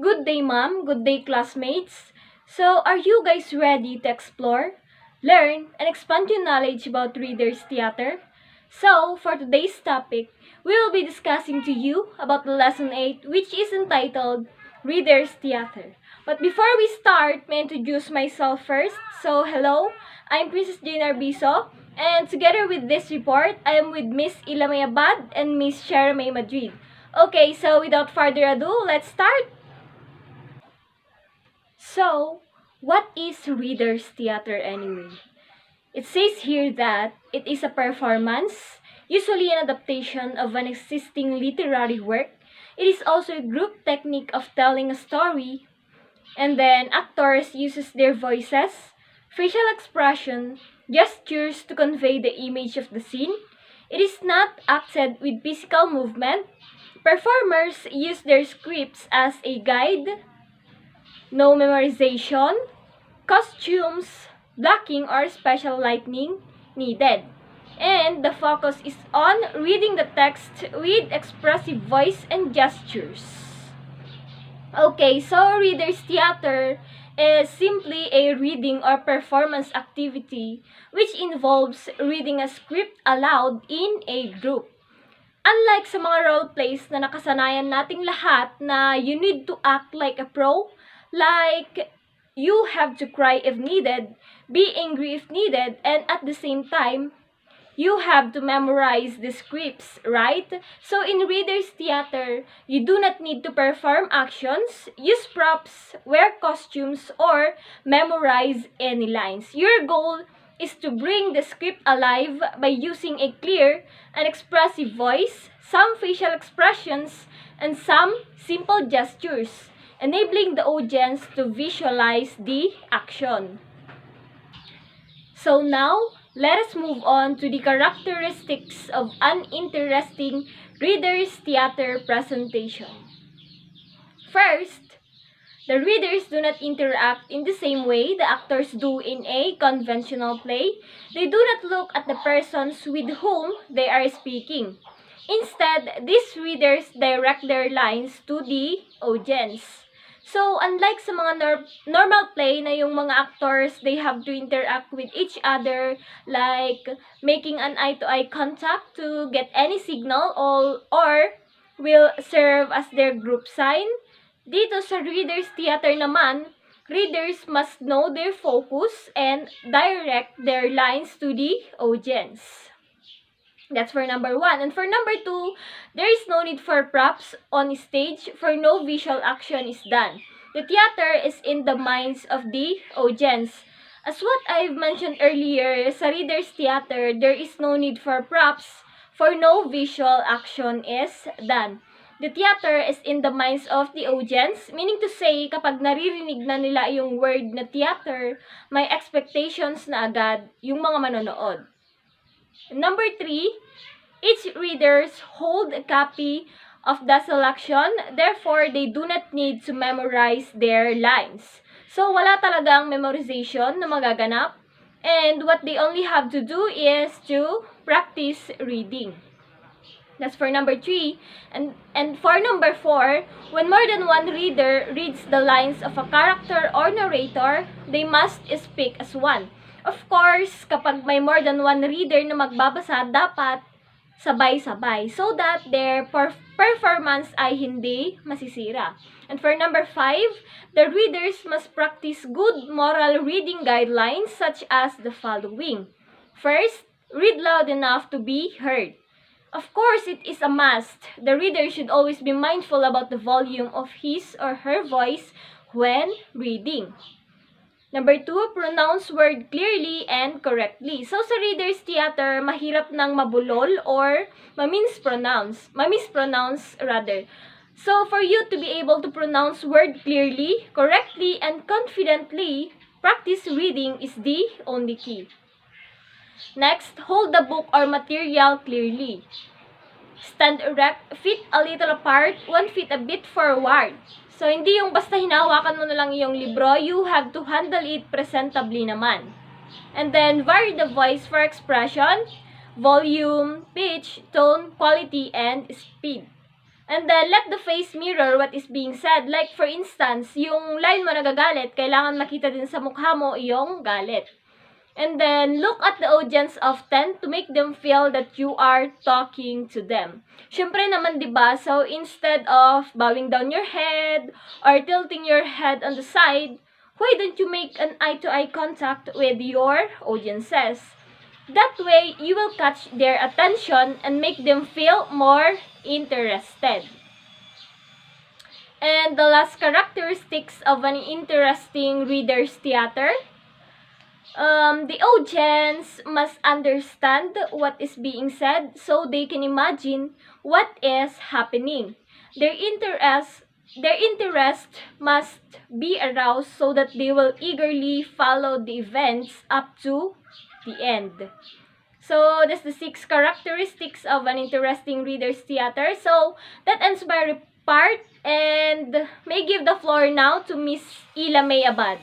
Good day, ma'am. Good day, classmates. So, are you guys ready to explore, learn, and expand your knowledge about Reader's Theater? So, for today's topic, we will be discussing to you about the Lesson 8, which is entitled Reader's Theater. But before we start, may I introduce myself first. So, hello, I'm Princess Jane Arbiso, and together with this report, I am with Miss Ilamay Abad and Miss Shara May Madrid. Okay, so without further ado, let's start! So, what is Reader's Theater anyway? It says here that it is a performance, usually an adaptation of an existing literary work. It is also a group technique of telling a story, and then actors uses their voices, facial expression, gestures to convey the image of the scene. It is not acted with physical movement. Performers use their scripts as a guide. No memorization, costumes, blocking, or special lighting needed. And the focus is on reading the text with expressive voice and gestures. Okay, so Reader's Theater is simply a reading or performance activity which involves reading a script aloud in a group. Unlike sa mga role plays na nakasanayan nating lahat na you need to act like a pro, like you have to cry if needed, be angry if needed, and at the same time, you have to memorize the scripts, right? So in Reader's Theater, you do not need to perform actions, use props, wear costumes, or memorize any lines. Your goal is to bring the script alive by using a clear and expressive voice, some facial expressions, and some simple gestures, enabling the audience to visualize the action. So now, let us move on to the characteristics of an interesting Reader's Theater presentation. First, the readers do not interact in the same way the actors do in a conventional play. They do not look at the persons with whom they are speaking. Instead, these readers direct their lines to the audience. So, unlike sa mga normal play na yung mga actors, they have to interact with each other, like making an eye-to-eye contact to get any signal or will serve as their group sign. Dito sa Reader's Theater naman, readers must know their focus and direct their lines to the audience. That's for number 1. And for number 2, there is no need for props on stage, for no visual action is done. The theater is in the minds of the audience. As what I've mentioned earlier, sa Reader's Theater, there is no need for props, for no visual action is done. The theater is in the minds of the audience, meaning to say, kapag naririnig na nila yung word na theater, may expectations na agad yung mga manonood. Number 3, each readers hold a copy of the selection, therefore they do not need to memorize their lines. So wala talagang memorization na magaganap, and what they only have to do is to practice reading. That's for number 3. And for number 4, when more than one reader reads the lines of a character or narrator, they must speak as one. Of course, kapag may more than one reader na magbabasa, dapat sabay-sabay so that their performance ay hindi masisira. And for number 5, the readers must practice good moral reading guidelines such as the following. First, read loud enough to be heard. Of course, it is a must. The reader should always be mindful about the volume of his or her voice when reading. Number 2, pronounce word clearly and correctly. So, sa Reader's Theater, mahirap nang mabulol or mispronounce rather. So, for you to be able to pronounce word clearly, correctly, and confidently, practice reading is the only key. Next, hold the book or material clearly. Stand erect, feet a little apart, 1 foot a bit forward. So, hindi yung basta hinahawakan mo na lang yung libro, you have to handle it presentably naman. And then, vary the voice for expression, volume, pitch, tone, quality, and speed. And then, let the face mirror what is being said. Like, for instance, yung line mo nagagalit, kailangan makita din sa mukha mo yung galit. And then, look at the audience often to make them feel that you are talking to them. Syempre naman, diba? So, instead of bowing down your head or tilting your head on the side, why don't you make an eye-to-eye contact with your audiences? That way, you will catch their attention and make them feel more interested. And the last characteristics of an interesting reader's theater, the audience must understand what is being said so they can imagine what is happening. Their interest must be aroused so that they will eagerly follow the events up to the end. So, that's the 6 characteristics of an interesting reader's theater. So, that ends my part, and may give the floor now to Miss Ila May Abad.